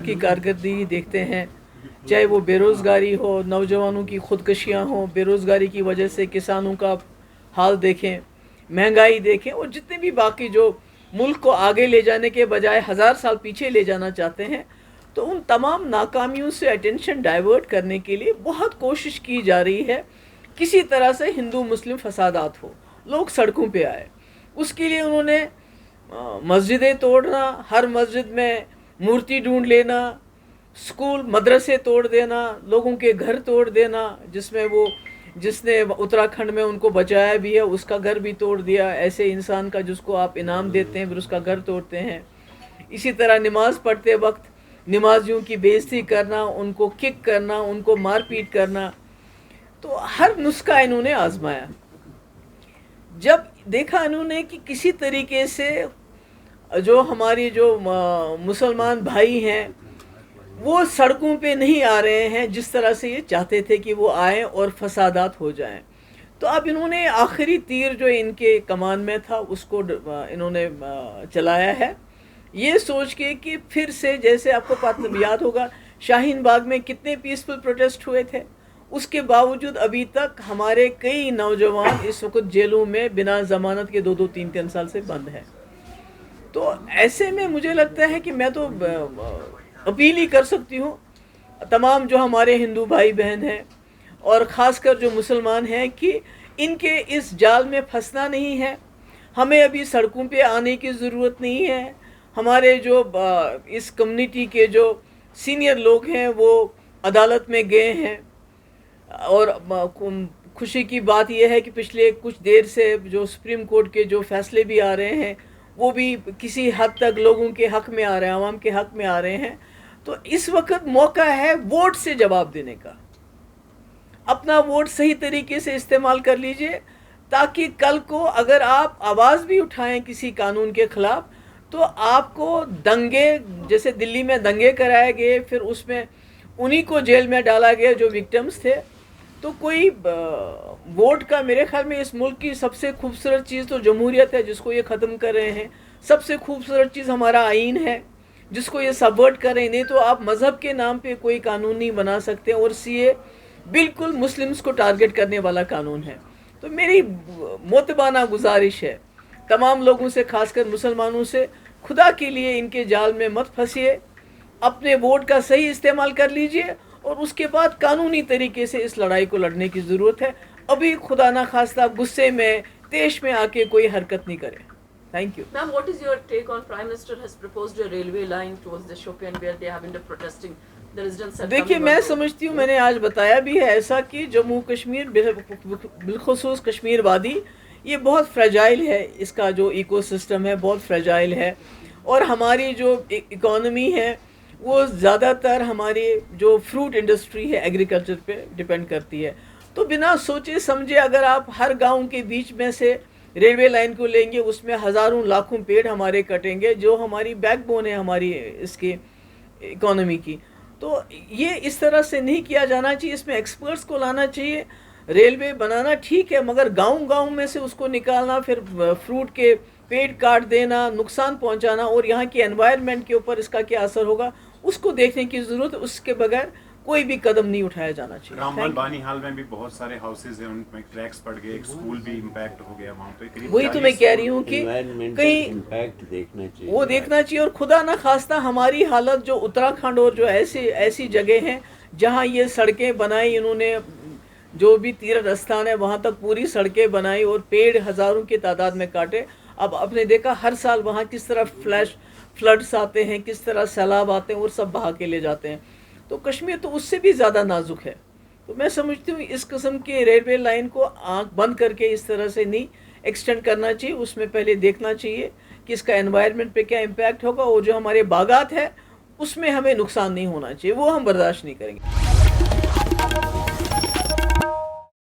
हुकूमत की कारकर्दगी देखते हैं, चाहे वो बेरोज़गारी हो, नौजवानों की ख़ुदकशियाँ हों, बेरोज़गारी की वजह से किसानों का हाल देखें, महंगाई देखें, और जितने भी बाकी जो मुल्क को आगे ले जाने के बजाय 1000 साल पीछे ले जाना चाहते हैं, तो उन तमाम नाकामियों से अटेंशन डाइवर्ट करने के लिए बहुत कोशिश की जा रही है। किसी तरह से हिंदू मुस्लिम फसादात हो, लोग सड़कों पे आए। उसके लिए उन्होंने मस्जिदें तोड़ना, हर मस्जिद में मूर्ति ढूंढ लेना, स्कूल मदरसे तोड़ देना, लोगों के घर तोड़ देना, जिसने उत्तराखंड में उनको बचाया भी है उसका घर भी तोड़ दिया। ऐसे इंसान का जिसको आप इनाम देते हैं फिर उसका घर तोड़ते हैं। इसी तरह नमाज पढ़ते वक्त नमाजियों की बेइज्जती करना, उनको किक करना, उनको मारपीट करना, तो हर नुस्खा इन्होंने आजमाया। जब देखा इन्होंने कि किसी तरीके से जो हमारी जो मुसलमान भाई हैं वो सड़कों पे नहीं आ रहे हैं जिस तरह से ये चाहते थे कि वो आएँ और फसादात हो जाएं, तो अब इन्होंने आखिरी तीर जो इनके कमान में था उसको इन्होंने चलाया है, ये सोच के कि फिर से, जैसे आपको पता याद होगा शाहीन बाग में कितने पीसफुल प्रोटेस्ट हुए थे, उसके बावजूद अभी तक हमारे कई नौजवान इस वक्त जेलों में बिना ज़मानत के 2-2, 3-3 साल से बंद हैं। तो ऐसे में मुझे लगता है कि मैं तो अपील ही कर सकती हूँ तमाम जो हमारे हिंदू भाई बहन हैं और ख़ासकर जो मुसलमान हैं कि इनके इस जाल में फंसना नहीं है। हमें अभी सड़कों पे आने की ज़रूरत नहीं है। हमारे जो इस कम्युनिटी के जो सीनियर लोग हैं वो अदालत में गए हैं, और खुशी की बात यह है कि पिछले कुछ देर से जो सुप्रीम कोर्ट के जो फैसले भी आ रहे हैं वो भी किसी हद तक लोगों के हक़ में आ रहे हैं, आवाम के हक़ में आ रहे हैं। तो इस वक्त मौका है वोट से जवाब देने का। अपना वोट सही तरीके से इस्तेमाल कर लीजिए, ताकि कल को अगर आप आवाज़ भी उठाएं किसी कानून के ख़िलाफ़ तो आपको दंगे, जैसे दिल्ली में दंगे कराए गए फिर उसमें उन्हीं को जेल में डाला गया जो विक्टिम्स थे, तो कोई वोट का, मेरे ख्याल में इस मुल्क की सबसे खूबसूरत चीज़ तो जमहूरियत है जिसको ये ख़त्म कर रहे हैं। सबसे खूबसूरत चीज़ हमारा आइन है जिसको ये सबवर्ट कर रहे हैं। नहीं तो आप मज़हब के नाम पे कोई कानून नहीं बना सकते, और सीए बिल्कुल मुस्लिम्स को टारगेट करने वाला कानून है। तो मेरी मोतबाना गुजारिश है तमाम लोगों से, खासकर मुसलमानों से, खुदा के लिए इनके जाल में मत फंसिए, अपने वोट का सही इस्तेमाल कर लीजिए और उसके बाद कानूनी तरीके से इस लड़ाई को लड़ने की ज़रूरत है। अभी खुदा ना खास्ता गुस्से में, तेश में आके कोई हरकत नहीं करे। Thank you. Ma'am, what is your take on Prime Minister has proposed a railway line towards the Shopian where they have been protesting? The residents are देखिए, मैं समझती हूँ, मैंने आज बताया भी है ऐसा कि जम्मू कश्मीर बिलखुसूस कश्मीर वादी ये बहुत फ्रेजाइल है, इसका जो इकोसिस्टम है बहुत फ्रेजाइल है, और हमारी जो इकोनॉमी है वो ज़्यादातर हमारी जो फ्रूट इंडस्ट्री है एग्रीकल्चर पे डिपेंड करती है। तो बिना सोचे समझे अगर आप हर गांव के बीच में से रेलवे लाइन को लेंगे, उसमें हज़ारों लाखों पेड़ हमारे कटेंगे जो हमारी बैकबोन है हमारी इसकी इकोनॉमी की। तो ये इस तरह से नहीं किया जाना चाहिए, इसमें एक्सपर्ट्स को लाना चाहिए। रेलवे बनाना ठीक है, मगर गांव-गांव में से उसको निकालना, फिर फ्रूट के पेड़ काट देना, नुकसान पहुंचाना, और यहाँ की एनवायरनमेंट के ऊपर इसका क्या असर होगा उसको देखने की ज़रूरत है। उसके बगैर कोई भी कदम नहीं उठाया जाना चाहिए। रामबन बानीहाल में भी बहुत सारे हाउसेज हैं, उनमें क्रैक्स पड़ गए, एक स्कूल भी इम्पैक्ट हो गया वहाँ पे। वही तो मैं कह रही हूँ कि कहीं इम्पैक्ट देखना चाहिए, वो देखना चाहिए। और खुदा ना खास्ता हमारी हालत जो उत्तराखंड और जो ऐसी जगह हैं जहाँ ये सड़कें बनाई इन्होंने, जो भी तीर्थ स्थान है वहाँ तक पूरी सड़कें बनाई और पेड़ हज़ारों की तादाद में काटे। अब आपने देखा हर साल वहाँ किस तरह फ्लड्स आते हैं, किस तरह सैलाब आते हैं और सब बहा के ले जाते हैं। तो कश्मीर तो उससे भी ज़्यादा नाजुक है। तो मैं समझती हूँ इस किस्म की रेलवे लाइन को आंख बंद करके इस तरह से नहीं एक्सटेंड करना चाहिए, उसमें पहले देखना चाहिए कि इसका एनवायरनमेंट पे क्या इम्पैक्ट होगा, और जो हमारे बागात है उसमें हमें नुकसान नहीं होना चाहिए, वो हम बर्दाश्त नहीं करेंगे।